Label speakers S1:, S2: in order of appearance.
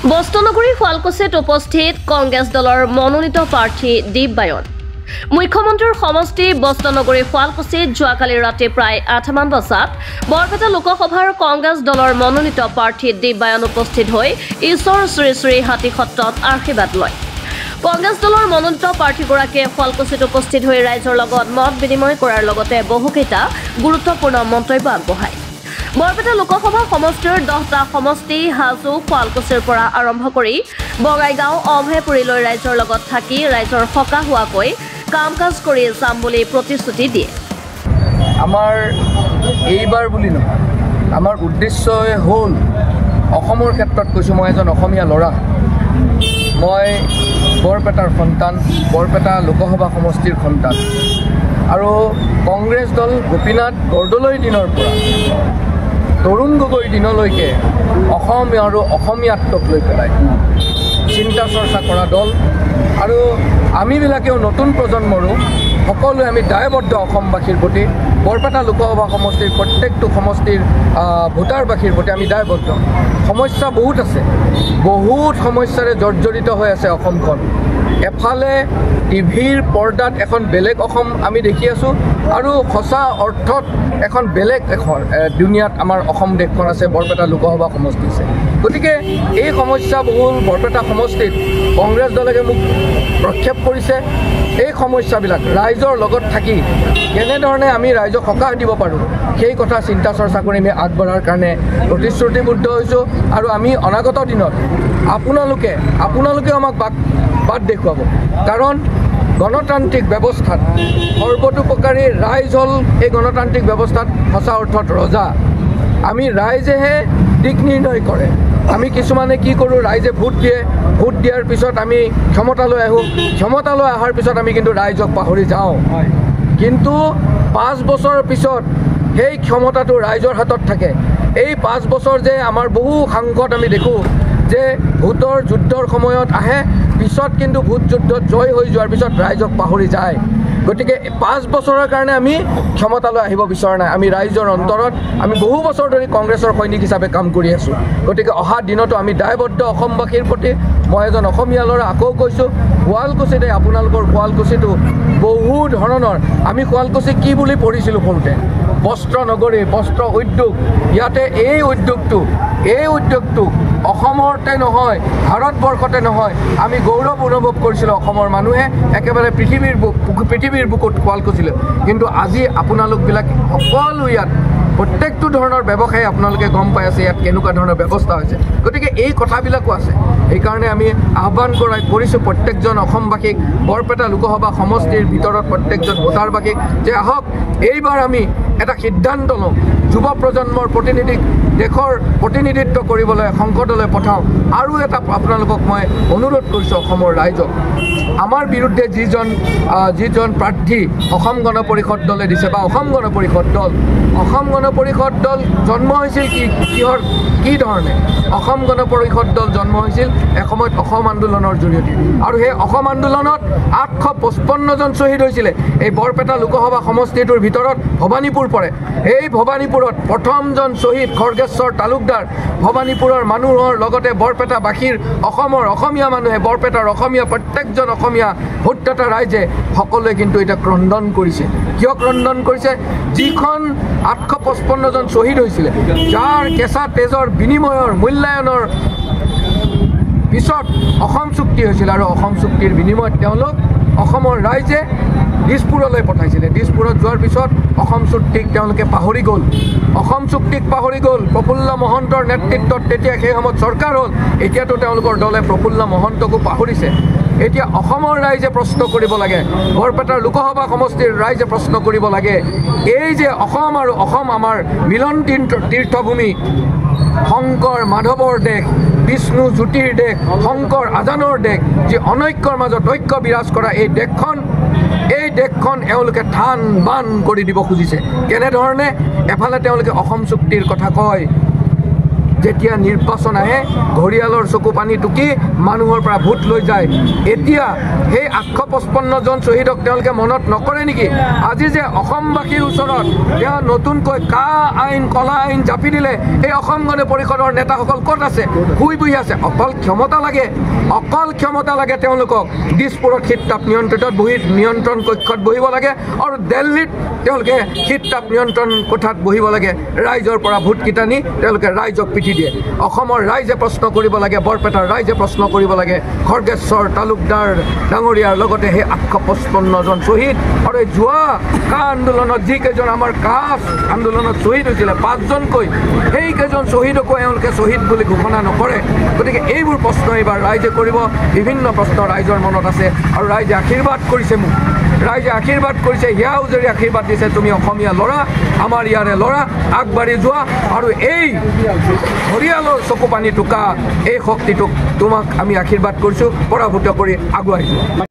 S1: বস্তনগৰী শুৱালকুছিত উপস্থিত কংগ্ৰেছ দলৰ মনোনীত প্ৰাৰ্থী দীপবায়ন। মুখ্যমন্ত্ৰীৰ সমষ্টি বস্তনগৰী শুৱালকুছিত যোৱাকালি ৰাতি প্ৰায় 8মান বজাত বৰপেটা লোকসভাৰ কংগ্ৰেছ দলৰ মনোনীত প্ৰাৰ্থী দীপবায়ন উপস্থিত হৈ ঈশ্বৰ শ্ৰী শ্ৰী হাতীসত্ৰত আশীৰ্বাদ লয়। কংগ্ৰেছ দলৰ মনোনীত প্ৰাৰ্থীগৰাকীয়ে শুৱালকুছিত উপস্থিত হৈ ৰাইজৰ লগত মত বিনিময় কৰাৰ লগতে বহুকেইটা গুৰুত্বপূৰ্ণ মন্তব্য আগবঢ়ায়। বৰপেটা লোকসভা সমষ্টিৰ 10টা সমষ্টি হাজো শুৱালকুছিৰ পৰা আৰম্ভ কৰি বঙাইগাঁও অভয়পুৰীলৈ ৰাইজৰ লগত থাকি ৰাইজৰ সকাহ হোৱাকৈ কাম কাজ কৰি যাম বুলি প্ৰতিশ্ৰুতি দিয়ে।
S2: আমাৰ এইবাৰ বুলি নহয়, আমাৰ উদ্দেশ্যই হ'ল অসমৰ ক্ষেত্ৰত কৈছোঁ, মই এজন অসমীয়া ল'ৰা, মই বৰপেটাৰ সন্তান, বৰপেটা লোকসভা সমষ্টিৰ সন্তান আৰু কংগ্ৰেছ দল গোপীনাথ বৰদলৈৰ দিনৰ পৰা তৰুণ গগৈৰ দিনলৈকে অসম আৰু অসমীয়াত্বক লৈ পেলাই চিন্তা চৰ্চা কৰা দল আৰু আমিবিলাকেও নতুন প্ৰজন্মৰো সকলোৱে আমি দায়বদ্ধ অসমবাসীৰ প্ৰতি, বৰপেটা লোকসভা সমষ্টিৰ প্ৰত্যেকটো সমষ্টিৰ ভোটাৰবাসীৰ প্ৰতি আমি দায়বদ্ধ। সমস্যা বহুত আছে, বহুত সমস্যাৰে জৰ্জৰিত হৈ আছে অসমখন। এফালে টিভিৰ পৰ্দাত এখন বেলেগ অসম আমি দেখি আছোঁ আৰু সঁচা অৰ্থত এখন বেলেগ এখন দুনিয়াত আমাৰ অসম দেশখন আছে, বৰপেটা লোকসভা সমষ্টি আছে। গতিকে এই সমস্যাবহুল বৰপেটা সমষ্টিত কংগ্ৰেছ দলে মোক প্ৰক্ষেপ কৰিছে। এই সমস্যাবিলাক ৰাইজৰ লগত থাকি কেনেধৰণে আমি ৰাইজক সকাহ দিব পাৰোঁ সেই কথা চিন্তা চৰ্চা কৰি আমি আগবঢ়াৰ কাৰণে প্ৰতিশ্ৰুতিবদ্ধ হৈছোঁ আৰু আমি অনাগত দিনত আপোনালোকেও আমাক বাট দেখুৱাব। কাৰণ গণতান্ত্ৰিক ব্যৱস্থাত সৰ্বতোপকাৰী ৰাইজ হ'ল এই গণতান্ত্ৰিক ব্যৱস্থাত সঁচা অৰ্থত ৰজা। আমি ৰাইজেহে দিক নিৰ্ণয় কৰে। আমি কিছুমানে কি কৰোঁ, ৰাইজে ভোট দিয়ে, ভোট দিয়াৰ পিছত আমি ক্ষমতালৈ আহোঁ, ক্ষমতালৈ অহাৰ পিছত আমি কিন্তু ৰাইজক পাহৰি যাওঁ। কিন্তু 5 বছৰৰ পিছত সেই ক্ষমতাটো ৰাইজৰ হাতত থাকে। এই 5 বছৰ যে আমাৰ বহু সাংসদ আমি দেখোঁ যে ভোটৰ যুদ্ধৰ সময়ত আহে, পিছত কিন্তু ভোট যুদ্ধত জয় হৈ যোৱাৰ পিছত ৰাইজক পাহৰি যায়। গতিকে 5 বছৰৰ কাৰণে আমি ক্ষমতালৈ আহিব বিচৰা নাই। আমি ৰাইজৰ অন্তৰত আমি বহু বছৰ ধৰি কংগ্ৰেছৰ সৈনিক হিচাপে কাম কৰি আছোঁ। গতিকে অহা দিনতো আমি দায়বদ্ধ অসমবাসীৰ প্ৰতি। মই এজন অসমীয়া ল'ৰা, আকৌ কৈছোঁ, শুৱালকুছিতে আপোনালোকৰ শুৱালকুছিটো বহু ধৰণৰ, আমি শুৱালকুছি কি বুলি পঢ়িছিলোঁ সৰুতে, বস্ত্ৰ নগৰী, বস্ত্ৰ উদ্যোগ। ইয়াতে এই উদ্যোগটো অসমতে নহয়, ভাৰতবৰ্ষতে নহয়, আমি গৌৰৱ অনুভৱ কৰিছিলোঁ অসমৰ মানুহে একেবাৰে পৃথিৱীৰ বুকুত শুৱালকুছিলৈ। কিন্তু আজি আপোনালোকবিলাক সকলো ইয়াত প্ৰত্যেকটো ধৰণৰ ব্যৱসায় আপোনালোকে গম পাই আছে ইয়াত কেনেকুৱা ধৰণৰ ব্যৱস্থা হৈছে। গতিকে এই কথাবিলাকো আছে। সেইকাৰণে আমি আহ্বান কৰিছোঁ প্ৰত্যেকজন অসমবাসীক, বৰপেটা লোকসভা সমষ্টিৰ ভিতৰত প্ৰত্যেকজন ভোটাৰবাসীক যে আহক, এইবাৰ আমি এটা সিদ্ধান্ত লওঁ, যুৱ প্ৰজন্মৰ প্ৰতিনিধিক দেশৰ প্ৰতিনিধিত্ব কৰিবলৈ সংসদলৈ পঠাওঁ। আৰু এটা আপোনালোকক মই অনুৰোধ কৰিছোঁ অসমৰ ৰাইজক, আমাৰ বিৰুদ্ধে যিজন প্ৰাৰ্থী অসম গণ পৰিষদ দলে দিছে বা অসম গণ পৰিষদ দল জন্ম হৈছিল কি ধৰণে? অসম গণ পৰিষদ দল জন্ম হৈছিল এসময়ত অসম আন্দোলনৰ জৰিয়তে, আৰু সেই অসম আন্দোলনত 855 জন শ্বহীদ হৈছিলে। এই বৰপেটা লোকসভা সমষ্টিটোৰ ভিতৰত ভবানীপুৰ পৰে। এই ভবানীপুৰত প্ৰথমজন শ্বহীদ খৰ্গেশ্বৰ তালুকদাৰ, ভবানীপুৰৰ মানুহৰ লগতে বৰপেটাবাসীৰ অসমীয়া মানুহে, বৰপেটাৰ অসমীয়া প্ৰত্যেকজন অসমীয়া ভোটদাতা ৰাইজে সকলোৱে কিন্তু এতিয়া ক্ৰন্দন কৰিছে। কিয় ক্ৰন্দন কৰিছে? যিখন 855 জন শ্বহীদ হৈছিলে, যাৰ কেঁচা তেজৰ বিনিময়ৰ মূল্যায়নৰ পিছত অসম চুক্তি হৈছিল, আৰু অসম চুক্তিৰ বিনিময়ত তেওঁলোক অসমৰ ৰাইজে দিছপুৰলৈ পঠাইছিলে। দিছপুৰত যোৱাৰ পিছত অসম চুক্তিক তেওঁলোকে পাহৰি গ'ল। অসম চুক্তিক পাহৰি গ'ল। প্ৰফুল্ল মহন্তৰ নেতৃত্বত তেতিয়া সেই সময়ত চৰকাৰ হ'ল। এতিয়াতো তেওঁলোকৰ দলে প্ৰফুল্ল মহন্তকো পাহৰিছে। এতিয়া অসমৰ ৰাইজে প্ৰশ্ন কৰিব লাগে, বৰপেটাৰ লোকসভা সমষ্টিৰ ৰাইজে প্ৰশ্ন কৰিব লাগে, এই যে অসম আৰু অসম আমাৰ মিলন তীৰ্থভূমি, শংকৰ মাধৱৰ দেশ, বিষ্ণু জ্যোতিৰ দেশ, শংকৰ আজানৰ দেশ, যি অনৈক্যৰ মাজত ঐক্য বিৰাজ কৰা এই দেশখন এওঁলোকে থান বান কৰি দিব খুজিছে। কেনেধৰণে? এফালে তেওঁলোকে অসম চুক্তিৰ কথা কয়, যেতিয়া নিৰ্বাচন আহে ঘৰিয়ালৰ চকু পানী টুকি মানুহৰ পৰা ভোট লৈ যায় এতিয়া সেই 855 জন শ্বহীদক তেওঁলোকে মনত নকৰে নেকি আজি যে অসমবাসীৰ ওচৰত তেওঁ নতুনকৈ কা আইন কলা আইন জাপি দিলে এই অসম গণ পৰিষদৰ নেতাসকল ক'ত আছে শুই বহি আছে অকল ক্ষমতা লাগে তেওঁলোকক দিছপুৰত শীততাপ নিয়ন্ত্ৰণ কক্ষত বহিব লাগে আৰু দিল্লীত তেওঁলোকে শীততাপ নিয়ন্ত্ৰণ কোঠাত বহিব লাগে ৰাইজৰ পৰা ভোট কিটানি তেওঁলোকে ৰাইজক পিঠি দিয়ে অসমৰ ৰাইজে প্ৰশ্ন কৰিব লাগে বৰপেটাৰ ৰাইজে প্ৰশ্ন কৰিব লাগে খৰ্গেশ্বৰ তালুকদাৰ ডাঙৰীয়াৰ লগতে সেই 855 জন শ্বহীদ আৰু যোৱা কা আন্দোলনত যিকেইজন আমাৰ কাছ আন্দোলনত শ্বহীদ হৈছিলে 5 জনকৈ সেইকেইজন শ্বহীদকো এওঁলোকে শ্বহীদ বুলি ঘোষণা নকৰে গতিকে এইবোৰ প্ৰশ্ন এইবাৰ ৰাইজে কৰিব বিভিন্ন প্ৰশ্ন ৰাইজৰ মনত আছে আৰু ৰাইজে আশীৰ্বাদ কৰিছে মোক ৰাইজে আশীৰ্বাদ কৰিছে হিয়া উজৰি আশীৰ্বাদ দিছে তুমি অসমীয়া ল'ৰা আমাৰ ইয়াৰে ল'ৰা আগবাঢ়ি যোৱা আৰু এই ঘৰিয়ালৰ চকু পানী টুকা এই শক্তিটোক তোমাক আমি আশীৰ্বাদ কৰিছোঁ পৰাভূত কৰি আগুৱাই যোৱা